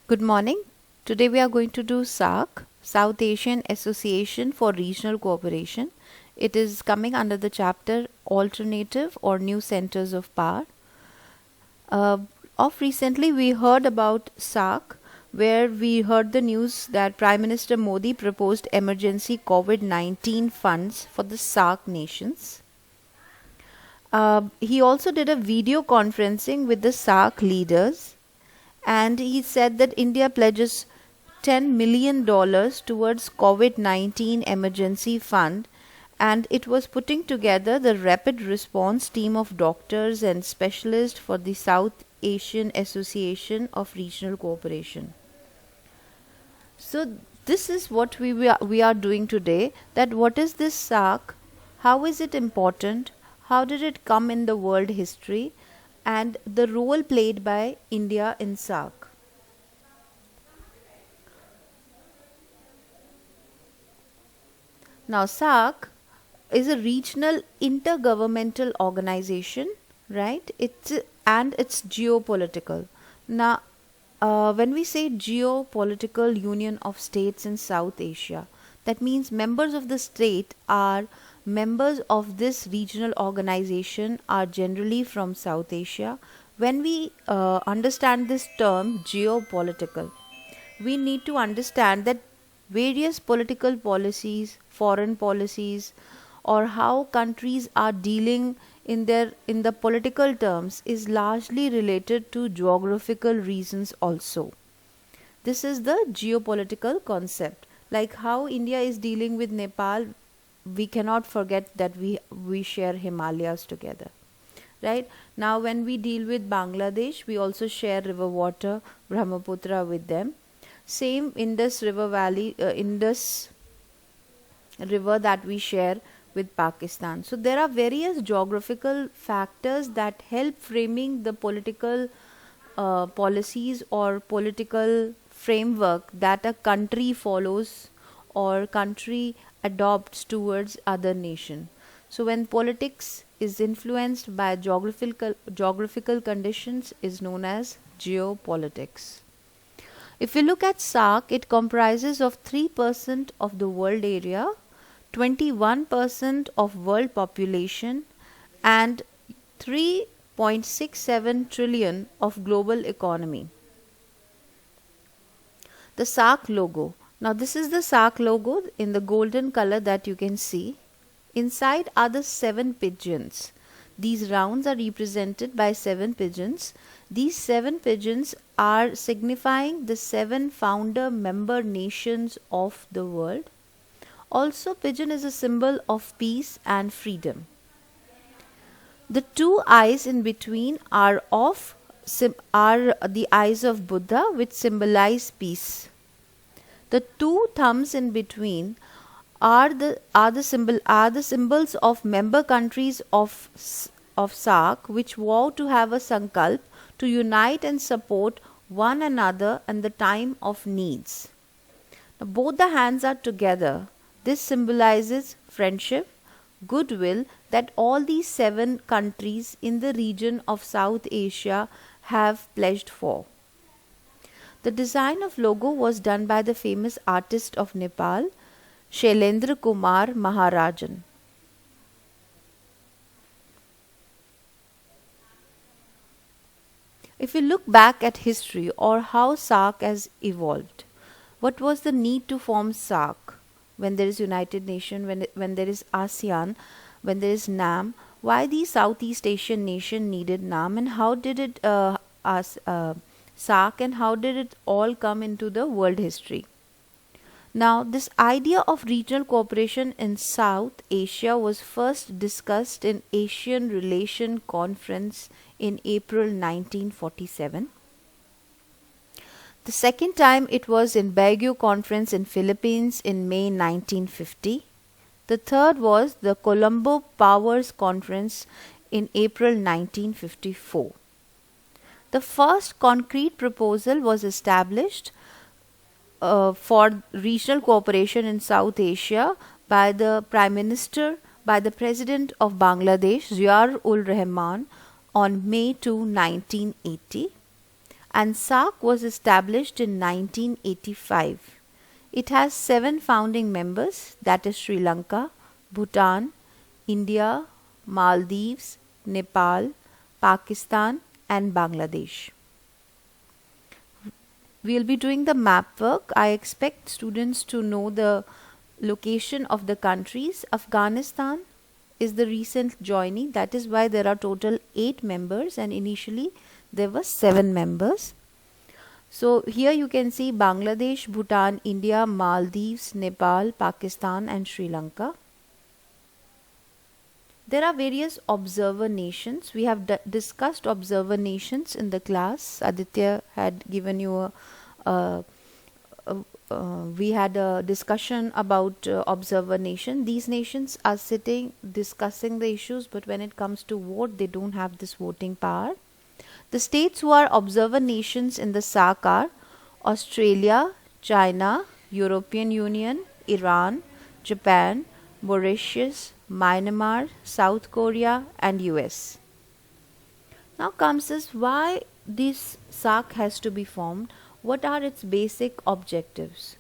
Good morning. Today we are going to do SAARC, South Asian Association for Regional Cooperation. It is coming under the chapter Alternative or New Centers of Power. Of recently we heard about SAARC, where we heard the news that Prime Minister Modi proposed emergency COVID-19 funds for the SAARC nations. He also did a video conferencing with the SAARC leaders, and he said that India pledges $10 million towards COVID-19 emergency fund, and it was putting together the rapid response team of doctors and specialists for the South Asian Association of Regional Cooperation. So this is what we are doing today, that what is this SAARC, how is it important, how did it come in the world history, and the role played by India in SAARC. Now, SAARC is a regional intergovernmental organization, right? It's geopolitical. Now, when we say geopolitical union of states in South Asia, that means members of the state are members of this regional organization are generally from South Asia. When we understand this term geopolitical, we need to understand that various political policies, foreign policies, or how countries are dealing in the political terms is largely related to geographical reasons also. This is the geopolitical concept. Like how India is dealing with Nepal, we cannot forget that we share Himalayas together, right? Now when we deal with Bangladesh, we also share river water Brahmaputra with them. Same Indus river valley, Indus river that we share with Pakistan. So there are various geographical factors that help framing the political policies or political framework that a country follows or country adopts towards other nation. So when politics is influenced by geographical conditions is known as geopolitics. If we look at SAARC, it comprises of 3% of the world area, 21% of world population, and 3.67 trillion of global economy. The SAARC logo. Now this is the SAARC logo in the golden color that you can see. Inside are the 7 pigeons. These rounds are represented by 7 pigeons. These 7 pigeons are signifying the 7 founder member nations of the world. Also, pigeon is a symbol of peace and freedom. The 2 eyes in between are the eyes of Buddha, which symbolize peace. The 2 thumbs in between are the symbols of member countries of SAARC, which vow to have a sankalp to unite and support one another in the time of needs. Now, both the hands are together. This symbolizes friendship, goodwill that all these 7 countries in the region of South Asia have pledged for. The design of logo was done by the famous artist of Nepal, Shailendra Kumar Maharajan. If we look back at history or how SAARC has evolved, what was the need to form SAARC? When there is United Nations, when there is ASEAN, when there is NAM, why the Southeast Asian nation needed NAM, and how did it SAARC, and how did it all come into the world history? Now, this idea of regional cooperation in South Asia was first discussed in Asian Relation Conference in April 1947. The second time it was in Baguio Conference in Philippines in May 1950. The third was the Colombo Powers Conference in April 1954. The first concrete proposal was established for regional cooperation in South Asia by the President of Bangladesh, Ziaur-ul-Rahman, on May 2, 1980. and SAARC was established in 1985. It has 7 founding members, that is Sri Lanka, Bhutan, India, Maldives, Nepal, Pakistan and Bangladesh. We'll be doing the map work. I expect students to know the location of the countries. Afghanistan is the recent joining. That is why there are total 8 members and initially there were 7 members. So here you can see Bangladesh, Bhutan, India, Maldives, Nepal, Pakistan and Sri Lanka. There are various observer nations. We have discussed observer nations in the class. Aditya had given you we had a discussion about observer nation. These nations are sitting discussing the issues, but when it comes to vote, they don't have this voting power. The states who are observer nations in the SAARC are Australia, China, European Union, Iran, Japan, Mauritius, Myanmar, South Korea and US. Now comes this, why this SAARC has to be formed. What are its basic objectives?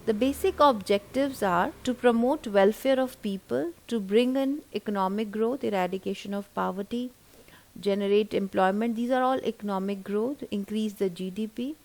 The basic objectives are to promote welfare of people, to bring in economic growth, eradication of poverty, generate employment. These are all economic growth, increase the GDP,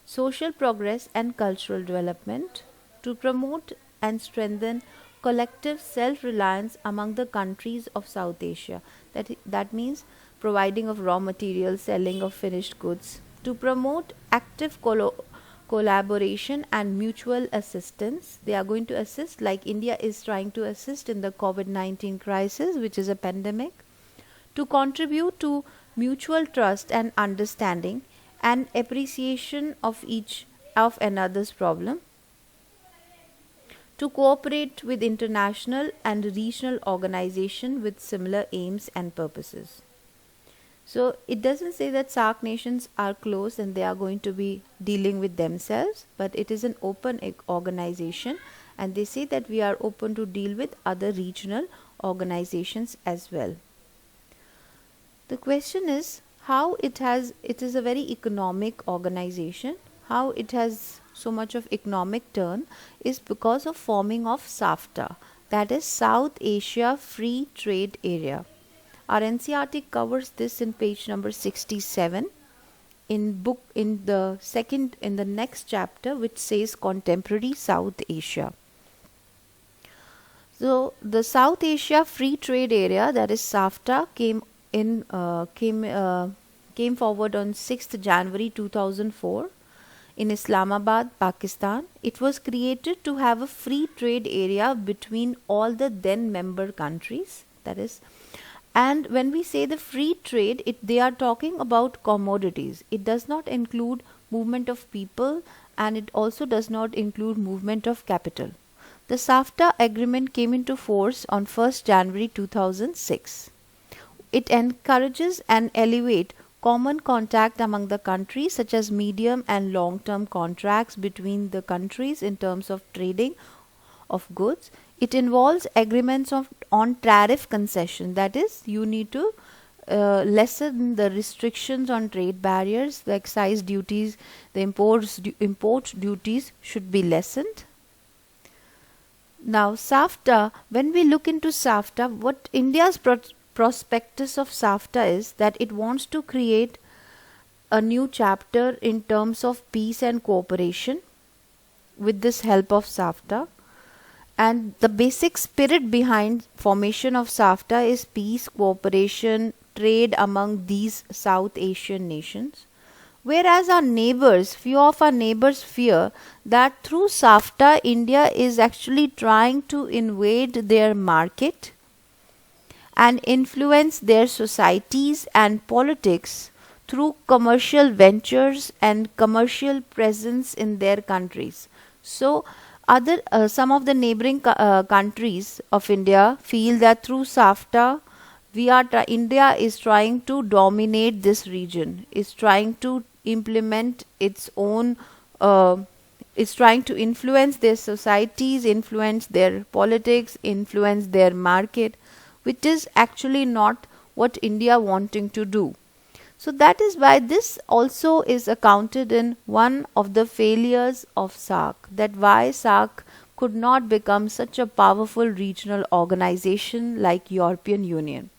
social progress and cultural development, to promote and strengthen collective self-reliance among the countries of South Asia. That means providing of raw materials, selling of finished goods, to promote active collaboration and mutual assistance. They are going to assist, like India is trying to assist in the COVID-19 crisis, which is a pandemic, to contribute to mutual trust and understanding and appreciation of each of another's problem, to cooperate with international and regional organizations with similar aims and purposes. So it doesn't say that SAARC nations are closed and they are going to be dealing with themselves, but it is an open organization and they say that we are open to deal with other regional organizations as well. The question is how it is a very economic organization. How it has so much of economic turn is because of forming of SAFTA, that is South Asia Free Trade Area. Our NCERT covers this in page number 67 in the next chapter, which says contemporary South Asia. So the South Asia Free Trade Area, that is SAFTA, came forward on 6th January 2004 in Islamabad, Pakistan. It was created to have a free trade area between all the then member countries. And when we say the free trade, they are talking about commodities. It does not include movement of people and it also does not include movement of capital. The SAFTA agreement came into force on 1st January 2006. It encourages and elevates common contact among the countries, such as medium and long-term contracts between the countries in terms of trading of goods. It involves agreements on tariff concession, that is, you need to lessen the restrictions on trade barriers, the excise duties, the import duties should be lessened. Now SAFTA, when we look into SAFTA, what India's prospectus of SAFTA is that it wants to create a new chapter in terms of peace and cooperation with this help of SAFTA. And the basic spirit behind formation of SAFTA is peace, cooperation, trade among these South Asian nations. Whereas few of our neighbors fear that through SAFTA, India is actually trying to invade their market and influence their societies and politics through commercial ventures and commercial presence in their countries. So some of the neighboring countries of India feel that through SAFTA, India is trying to dominate this region, is trying to implement its own, is trying to influence their societies, influence their politics, influence their market, which is actually not what India wanting to do. So that is why this also is accounted in one of the failures of SAARC, that why SAARC could not become such a powerful regional organization like European Union.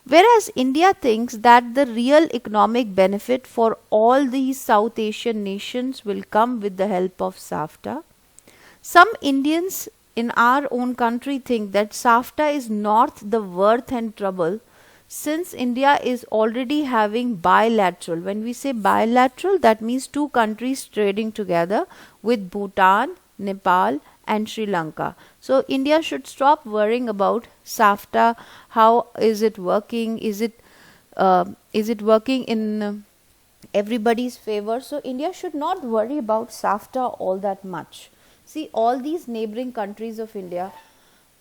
Whereas India thinks that the real economic benefit for all these South Asian nations will come with the help of SAFTA. Some Indians in our own country think that SAFTA is not the worth and trouble, since India is already having bilateral. When we say bilateral, that means two countries trading together with Bhutan, Nepal, and Sri Lanka. So India should stop worrying about SAFTA. How is it working? Is it working in everybody's favor? So India should not worry about SAFTA all that much. See, all these neighboring countries of India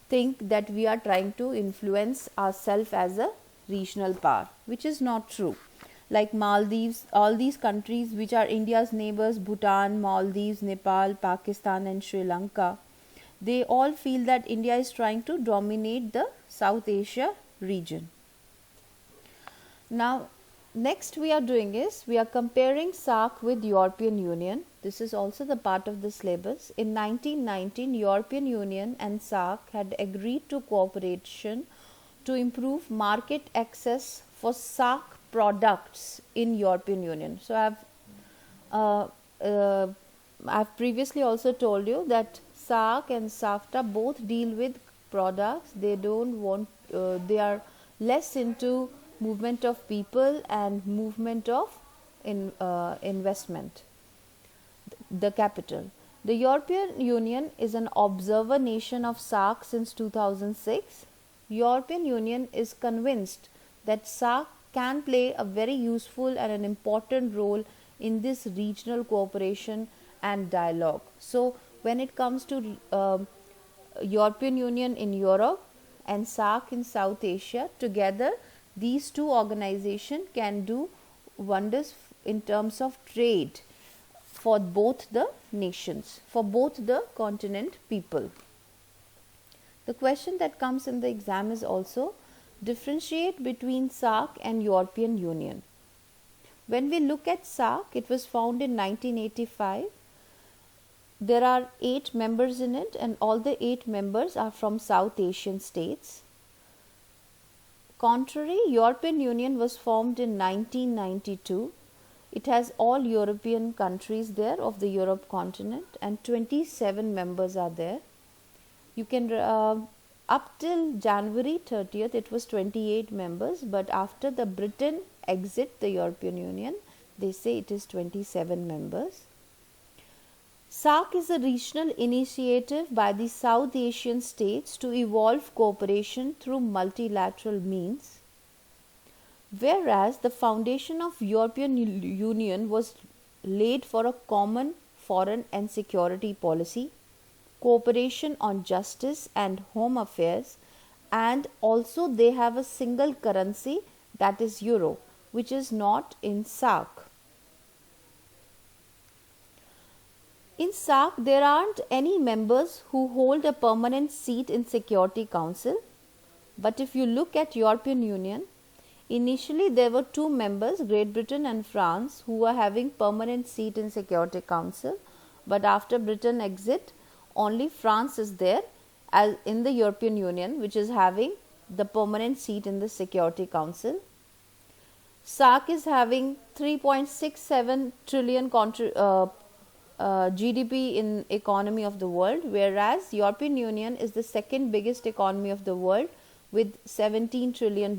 think that we are trying to influence ourselves as a regional power, which is not true. Like Maldives, all these countries which are India's neighbors, Bhutan, Maldives, Nepal, Pakistan, and Sri Lanka, they all feel that India is trying to dominate the South Asia region. Now, next we are doing is we are comparing SAARC with European Union. This is also the part of the syllabus. In 1919, European Union and SAARC had agreed to cooperation to improve market access for SAARC products in European Union. So I've previously also told you that SAARC and SAFTA both deal with products. They don't want. They are less into movement of people and movement of investment, the capital. The European Union is an observer nation of SAARC since 2006. European Union is convinced that SAARC can play a very useful and an important role in this regional cooperation and dialogue. So when it comes to European Union in Europe and SAARC in South Asia, together these two organizations can do wonders in terms of trade for both the nations, for both the continent people. The question that comes in the exam is also differentiate between SAARC and European Union. When we look at SAARC, it was founded in 1985. There are 8 members in it, and all the 8 members are from South Asian states. Contrary, European Union was formed in 1992. It has all European countries there of the Europe continent, and 27 members are there. You can up till January 30th it was 28 members, but after the Britain exit the European Union, they say it is 27 members. SAARC is a regional initiative by the South Asian states to evolve cooperation through multilateral means, whereas the foundation of European Union was laid for a common foreign and security policy, cooperation on justice and home affairs, and also they have a single currency, that is euro, which is not in SAARC. In SAARC, there aren't any members who hold a permanent seat in Security Council, but if you look at European Union, initially there were 2 members, Great Britain and France, who were having permanent seat in Security Council, but after Britain exit, only France is there as in the European Union, which is having the permanent seat in the Security Council. SAARC is having 3.67 trillion GDP in economy of the world, whereas European Union is the second biggest economy of the world with $17 trillion,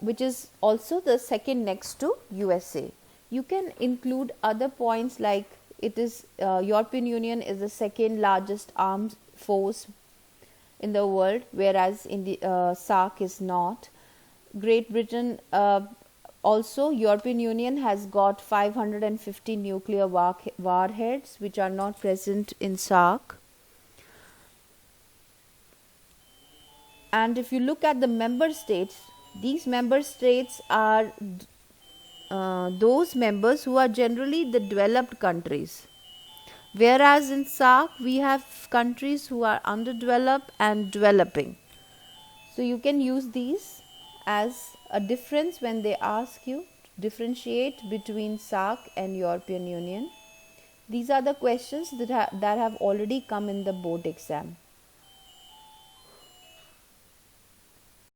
which is also the second next to USA. You can include other points like it is European Union is the second largest armed force in the world, whereas in the SAARC is not. Great Britain also European Union has got 550 nuclear warheads which are not present in SAARC. And if you look at the member states, these member states are those members who are generally the developed countries, whereas in SAARC we have countries who are underdeveloped and developing. So you can use these as a difference when they ask you to differentiate between Saarc and European Union. These are the questions that have already come in the board exam.